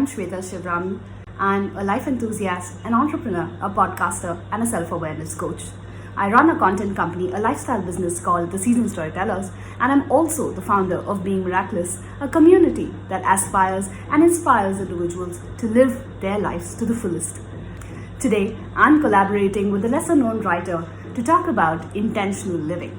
Shwetha Sivaraman. I'm a life enthusiast, an entrepreneur, a podcaster, and a self-awareness coach. I run a content company, a lifestyle business called The Seasoned Storytellers, and I'm also the founder of Being Miraculous, a community that aspires and inspires individuals to live their lives to the fullest. Today, I'm collaborating with a lesser-known writer to talk about intentional living.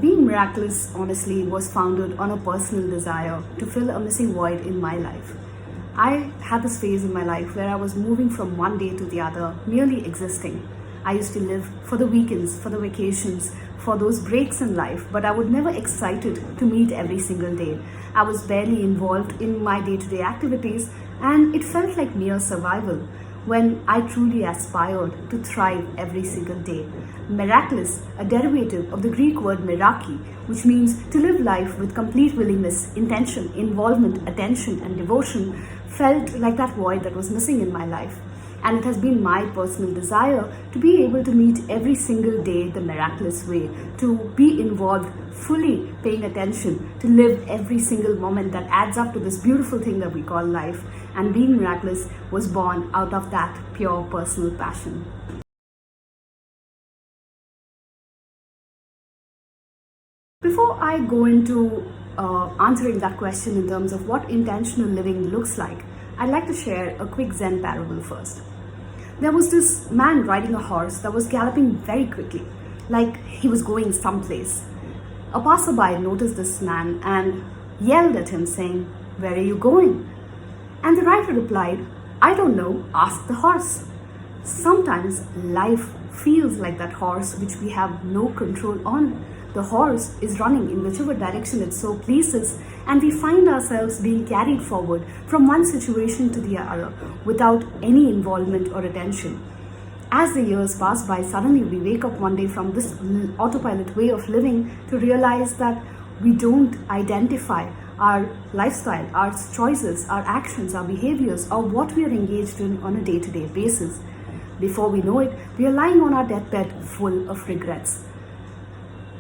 Being Miraculous, honestly, was founded on a personal desire to fill a missing void in my life. I had this phase in my life where I was moving from one day to the other, merely existing. I used to live for the weekends, for the vacations, for those breaks in life, but I was never excited to meet every single day. I was barely involved in my day-to-day activities, and it felt like mere survival when I truly aspired to thrive every single day. Miraculous, a derivative of the Greek word miraki, which means to live life with complete willingness, intention, involvement, attention, and devotion, felt like that void that was missing in my life. And it has been my personal desire to be able to meet every single day the miraculous way, to be involved, fully paying attention, to live every single moment that adds up to this beautiful thing that we call life. And Being Miraculous was born out of that pure personal passion. Before I go into answering that question in terms of what intentional living looks like, I'd like to share a quick Zen parable first. There was this man riding a horse that was galloping very quickly, like he was going someplace. A passerby noticed this man and yelled at him saying, "Where are you going?" And the rider replied, "I don't know, ask the horse." Sometimes life feels like that horse which we have no control on. The horse is running in whichever direction it so pleases, and we find ourselves being carried forward from one situation to the other without any involvement or attention. As the years pass by, suddenly we wake up one day from this autopilot way of living to realize that we don't identify our lifestyle, our choices, our actions, our behaviors, or what we are engaged in on a day-to-day basis. Before we know it, we are lying on our deathbed full of regrets.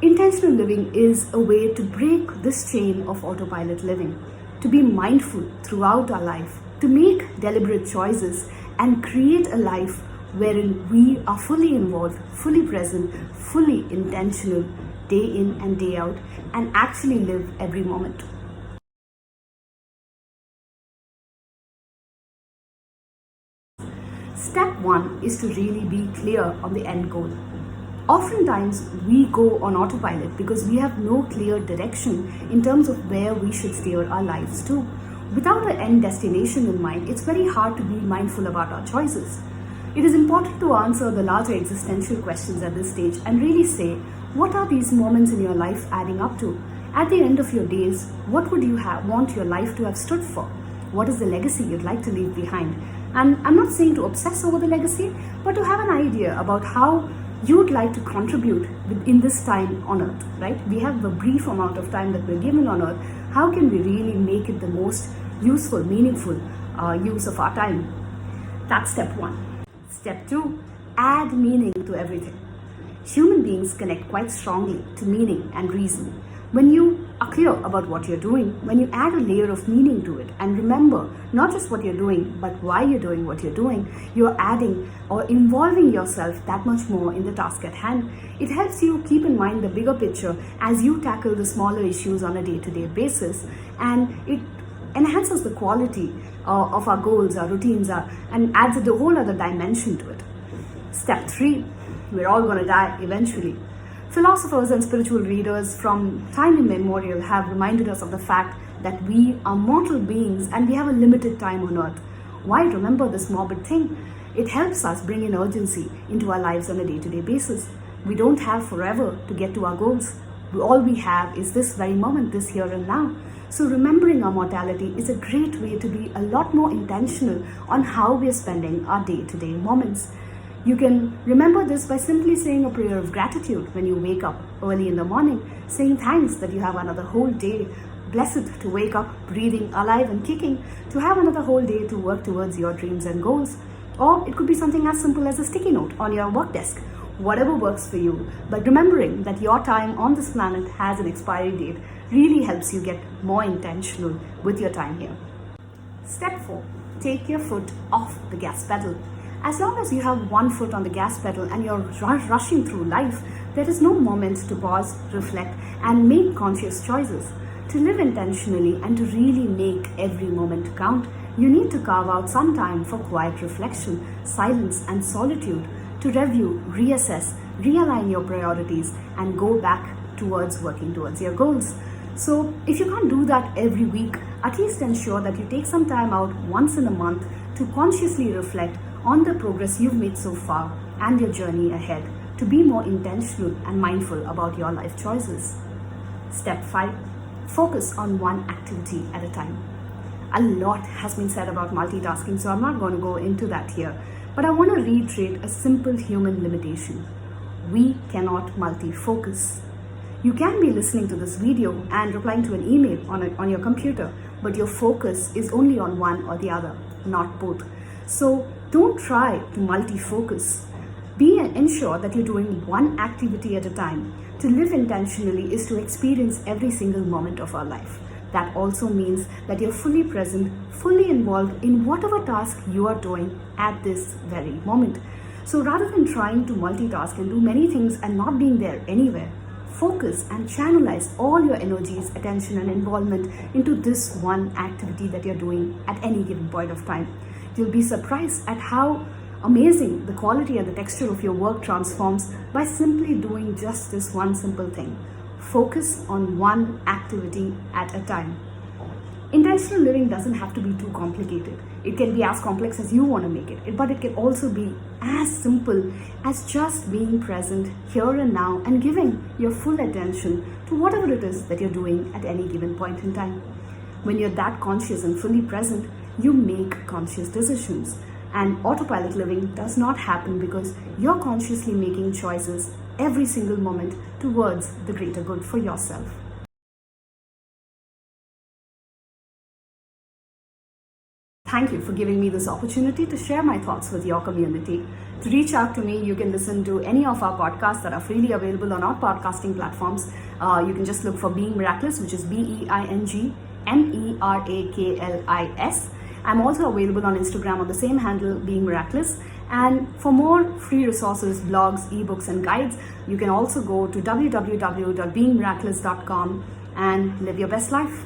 Intentional living is a way to break this chain of autopilot living, to be mindful throughout our life, to make deliberate choices and create a life wherein we are fully involved, fully present, fully intentional, day in and day out, and actually live every moment. Step one is to really be clear on the end goal. Oftentimes, we go on autopilot because we have no clear direction in terms of where we should steer our lives to. Without an end destination in mind, it's very hard to be mindful about our choices. It is important to answer the larger existential questions at this stage and really say, what are these moments in your life adding up to? At the end of your days, what would you want your life to have stood for? What is the legacy you'd like to leave behind? And I'm not saying to obsess over the legacy, but to have an idea about how you would like to contribute in this time on earth, right? We have a brief amount of time that we're given on earth. How can we really make it the most useful, meaningful use of our time? That's step one. Step two, add meaning to everything. Human beings connect quite strongly to meaning and reason. When you are clear about what you're doing, when you add a layer of meaning to it, and remember not just what you're doing, but why you're doing what you're doing, you're adding or involving yourself that much more in the task at hand. It helps you keep in mind the bigger picture as you tackle the smaller issues on a day-to-day basis, and it enhances the quality of our goals, our routines, and adds a whole other dimension to it. Step three, we're all going to die eventually. Philosophers and spiritual readers from time immemorial have reminded us of the fact that we are mortal beings and we have a limited time on earth. Why remember this morbid thing? It helps us bring in urgency into our lives on a day-to-day basis. We don't have forever to get to our goals. All we have is this very moment, this here and now. So remembering our mortality is a great way to be a lot more intentional on how we are spending our day-to-day moments. You can remember this by simply saying a prayer of gratitude when you wake up early in the morning, saying thanks that you have another whole day, blessed to wake up breathing, alive and kicking, to have another whole day to work towards your dreams and goals. Or it could be something as simple as a sticky note on your work desk whatever works for you. But remembering that your time on this planet has an expiry date really helps you get more intentional with your time here. Step 4. Take your foot off the gas pedal. As long as you have one foot on the gas pedal and you're rushing through life, there is no moment to pause, reflect, and make conscious choices. To live intentionally and to really make every moment count, you need to carve out some time for quiet reflection, silence, and solitude to review, reassess, realign your priorities, and go back towards working towards your goals. So, if you can't do that every week, at least ensure that you take some time out once in a month to consciously reflect on the progress you've made so far and your journey ahead, to be more intentional and mindful about your life choices. Step 5. Focus on one activity at a time. A lot has been said about multitasking, so I'm not going to go into that here. But I want to reiterate a simple human limitation. We cannot multi-focus. You can be listening to this video and replying to an email on your computer, but your focus is only on one or the other, not both. So don't try to multi-focus. Ensure that you're doing one activity at a time. To live intentionally is to experience every single moment of our life. That also means that you're fully present, fully involved in whatever task you are doing at this very moment. So rather than trying to multitask and do many things and not being there anywhere, focus and channelize all your energies, attention, and involvement into this one activity that you're doing at any given point of time. You'll be surprised at how amazing the quality and the texture of your work transforms by simply doing just this one simple thing. Focus on one activity at a time. Intentional living doesn't have to be too complicated. It can be as complex as you want to make it, but it can also be as simple as just being present here and now and giving your full attention to whatever it is that you're doing at any given point in time. When you're that conscious and fully present, you make conscious decisions. And autopilot living does not happen because you're consciously making choices every single moment towards the greater good for yourself. Thank you for giving me this opportunity to share my thoughts with your community. To reach out to me, you can listen to any of our podcasts that are freely available on our podcasting platforms. You can just look for Being Miraculous, which is BeingMeraklis. I'm also available on Instagram on the same handle, Being Miraculous. And for more free resources, blogs, ebooks, and guides, you can also go to www.beingmiraculous.com and live your best life.